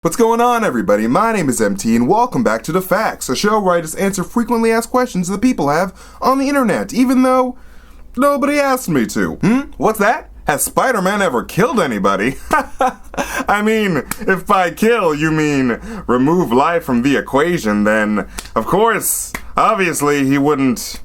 What's going on, everybody? My name is MT, and welcome back to DaFAQs, a show where I just answer frequently asked questions that people have on the internet, even though nobody asked me to. What's that? Has Spider-Man ever killed anybody? I mean, if by kill you mean remove life from the equation, then, of course, obviously he wouldn't...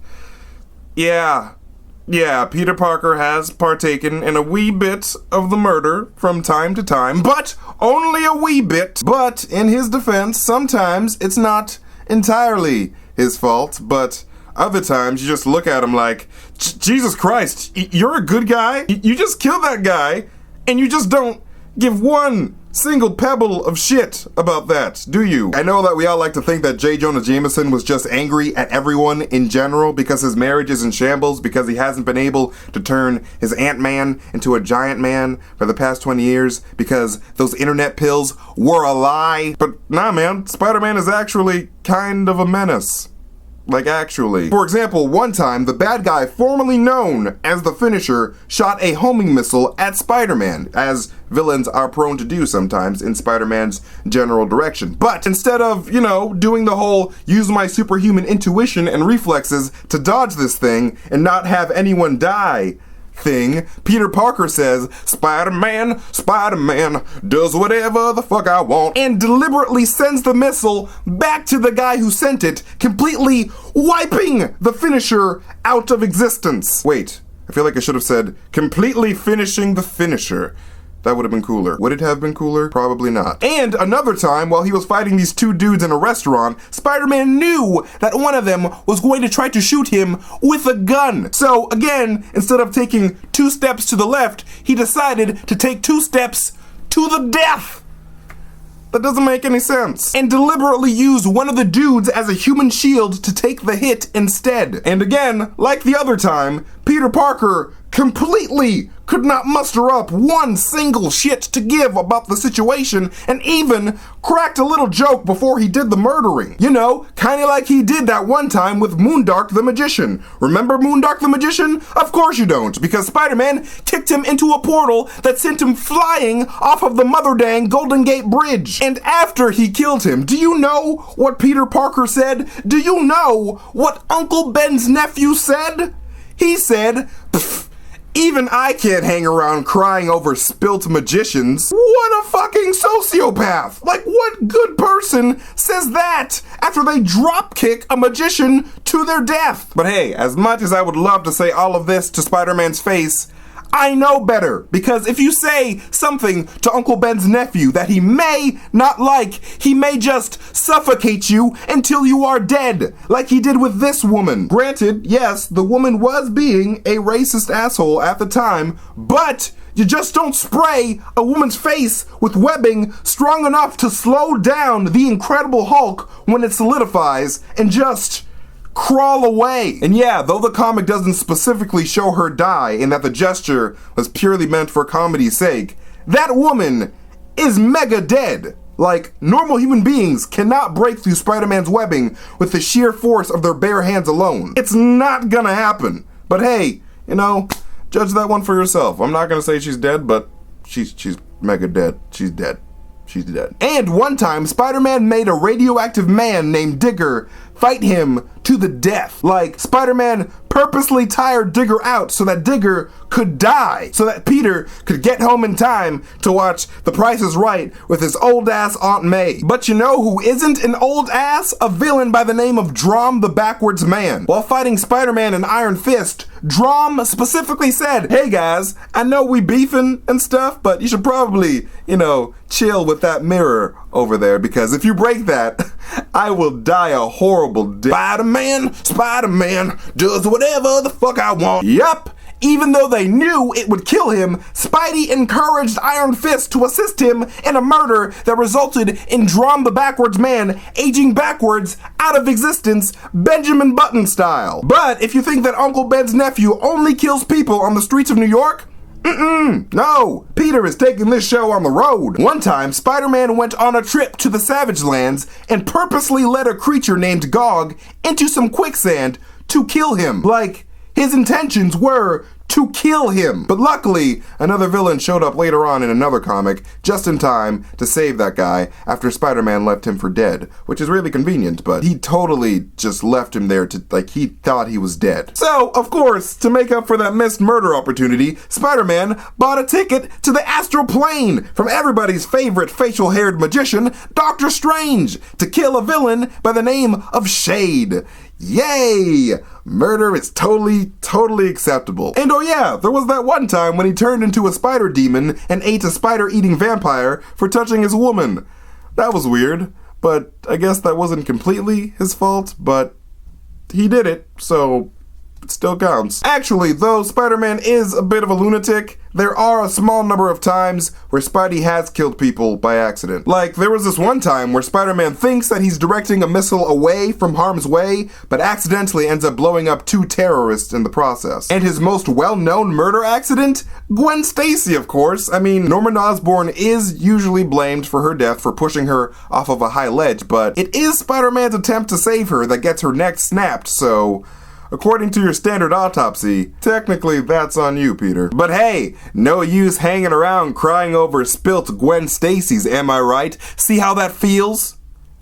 Yeah, Peter Parker has partaken in a wee bit of the murder from time to time, but only a wee bit. But in his defense, sometimes it's not entirely his fault, but other times you just look at him like, Jesus Christ, you're a good guy? You just killed that guy, and you just don't give one single pebble of shit about that, do you? I know that we all like to think that Jonah Jameson was just angry at everyone in general because his marriage is in shambles, because he hasn't been able to turn his Ant-Man into a giant man for the past 20 years, because those internet pills were a lie. But nah, man, Spider-Man is actually kind of a menace. Like, actually. For example, one time, the bad guy formerly known as the Finisher shot a homing missile at Spider-Man, as villains are prone to do sometimes in Spider-Man's general direction. But instead of, doing the whole use my superhuman intuition and reflexes to dodge this thing and not have anyone die thing, Peter Parker says, Spider-Man does whatever the fuck I want, and deliberately sends the missile back to the guy who sent it, completely wiping the Finisher out of existence. Wait, I feel like I should have said, completely finishing the Finisher. That would have been cooler. Would it have been cooler? Probably not. And another time, while he was fighting these two dudes in a restaurant, Spider-Man knew that one of them was going to try to shoot him with a gun. So again, instead of taking 2 steps to the left, he decided to take 2 steps to the death. That doesn't make any sense. And deliberately use one of the dudes as a human shield to take the hit instead. And again, like the other time, Peter Parker completely could not muster up one single shit to give about the situation, and even cracked a little joke before he did the murdering. Kinda like he did that one time with Moondark the Magician. Remember Moondark the Magician? Of course you don't, because Spider-Man kicked him into a portal that sent him flying off of the mother dang Golden Gate Bridge. And after he killed him, do you know what Peter Parker said? Do you know what Uncle Ben's nephew said? He said, even I can't hang around crying over spilt magicians. What a fucking sociopath! Like, what good person says that after they dropkick a magician to their death? But hey, as much as I would love to say all of this to Spider-Man's face, I know better, because if you say something to Uncle Ben's nephew that he may not like, he may just suffocate you until you are dead, like he did with this woman. Granted, yes, the woman was being a racist asshole at the time, but you just don't spray a woman's face with webbing strong enough to slow down the Incredible Hulk when it solidifies and just crawl away. And yeah, though the comic doesn't specifically show her die and that the gesture was purely meant for comedy's sake, that woman is mega dead. Like, normal human beings cannot break through Spider-Man's webbing with the sheer force of their bare hands alone. It's not gonna happen. But hey, judge that one for yourself. I'm not gonna say she's dead, but she's mega dead. She's dead. She's dead. And one time, Spider-Man made a radioactive man named Digger fight him to the death. Like, Spider-Man purposely tired Digger out so that Digger could die, so that Peter could get home in time to watch The Price is Right with his old-ass Aunt May. But you know who isn't an old ass? A villain by the name of Drom the Backwards Man. While fighting Spider-Man in Iron Fist, Drom specifically said, hey guys, I know we beefing and stuff, but you should probably, chill with that mirror over there, because if you break that, I will die a horrible death. Spider-Man does whatever the fuck I want. Yup. Even though they knew it would kill him, Spidey encouraged Iron Fist to assist him in a murder that resulted in Drom the Backwards Man aging backwards out of existence, Benjamin Button style. But if you think that Uncle Ben's nephew only kills people on the streets of New York, no, Peter is taking this show on the road. One time, Spider-Man went on a trip to the Savage Lands and purposely led a creature named Gog into some quicksand to kill him. Like, his intentions were to kill him. But luckily, another villain showed up later on in another comic, just in time to save that guy after Spider-Man left him for dead, which is really convenient, but he totally just left him there to, like, he thought he was dead. So, of course, to make up for that missed murder opportunity, Spider-Man bought a ticket to the astral plane from everybody's favorite facial-haired magician, Dr. Strange, to kill a villain by the name of Shade. Yay! Murder is totally acceptable. And oh yeah, there was that one time when he turned into a spider demon and ate a spider-eating vampire for touching his woman. That was weird, but I guess that wasn't completely his fault, but he did it, so it still counts. Actually, though Spider-Man is a bit of a lunatic, there are a small number of times where Spidey has killed people by accident. Like, there was this one time where Spider-Man thinks that he's directing a missile away from harm's way, but accidentally ends up blowing up 2 terrorists in the process. And his most well-known murder accident? Gwen Stacy, of course. I mean, Norman Osborn is usually blamed for her death for pushing her off of a high ledge, but it is Spider-Man's attempt to save her that gets her neck snapped, so according to your standard autopsy, technically that's on you, Peter. But hey, no use hanging around crying over spilt Gwen Stacy's, am I right? See how that feels?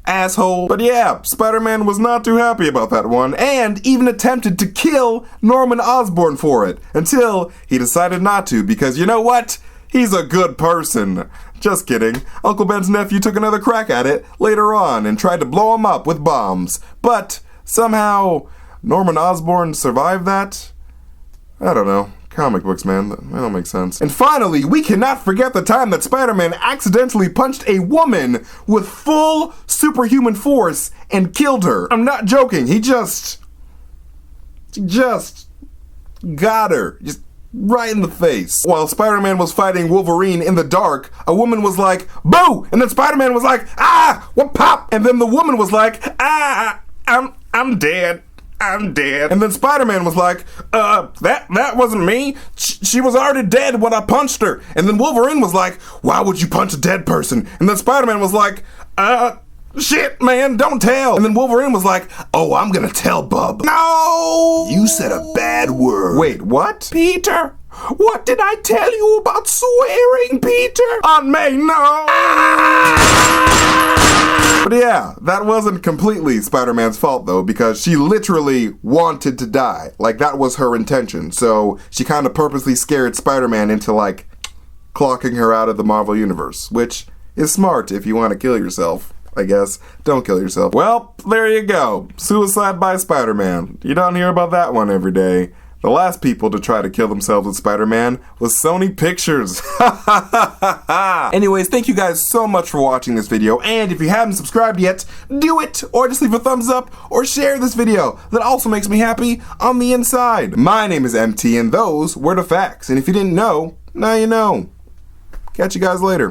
Asshole. But yeah, Spider-Man was not too happy about that one, and even attempted to kill Norman Osborn for it, until he decided not to, because you know what? He's a good person. Just kidding. Uncle Ben's nephew took another crack at it later on and tried to blow him up with bombs. But somehow Norman Osborn survived that? I don't know. Comic books, man. That don't make sense. And finally, we cannot forget the time that Spider-Man accidentally punched a woman with full superhuman force and killed her. I'm not joking. He just got her. Just right in the face. While Spider-Man was fighting Wolverine in the dark, a woman was like, "Boo!" And then Spider-Man was like, "Ah! What pop?" And then the woman was like, "Ah! I'm dead. I'm dead." And then Spider-Man was like, that wasn't me. She was already dead when I punched her." And then Wolverine was like, "Why would you punch a dead person?" And then Spider-Man was like, "Shit, man, don't tell." And then Wolverine was like, "Oh, I'm gonna tell, bub." No! You said a bad word. Wait, what? Peter, what did I tell you about swearing, Peter? Aunt May, no! But yeah, that wasn't completely Spider-Man's fault though, because she literally wanted to die. Like, that was her intention. So she kind of purposely scared Spider-Man into, like, clocking her out of the Marvel Universe, which is smart if you want to kill yourself, I guess. Don't kill yourself. Well, there you go. Suicide by Spider-Man. You don't hear about that one every day. The last people to try to kill themselves with Spider-Man was Sony Pictures. Anyways, thank you guys so much for watching this video, and if you haven't subscribed yet, do it, or just leave a thumbs up, or share this video. That also makes me happy on the inside. My name is MT, and those were DaFAQs, and if you didn't know, now you know. Catch you guys later.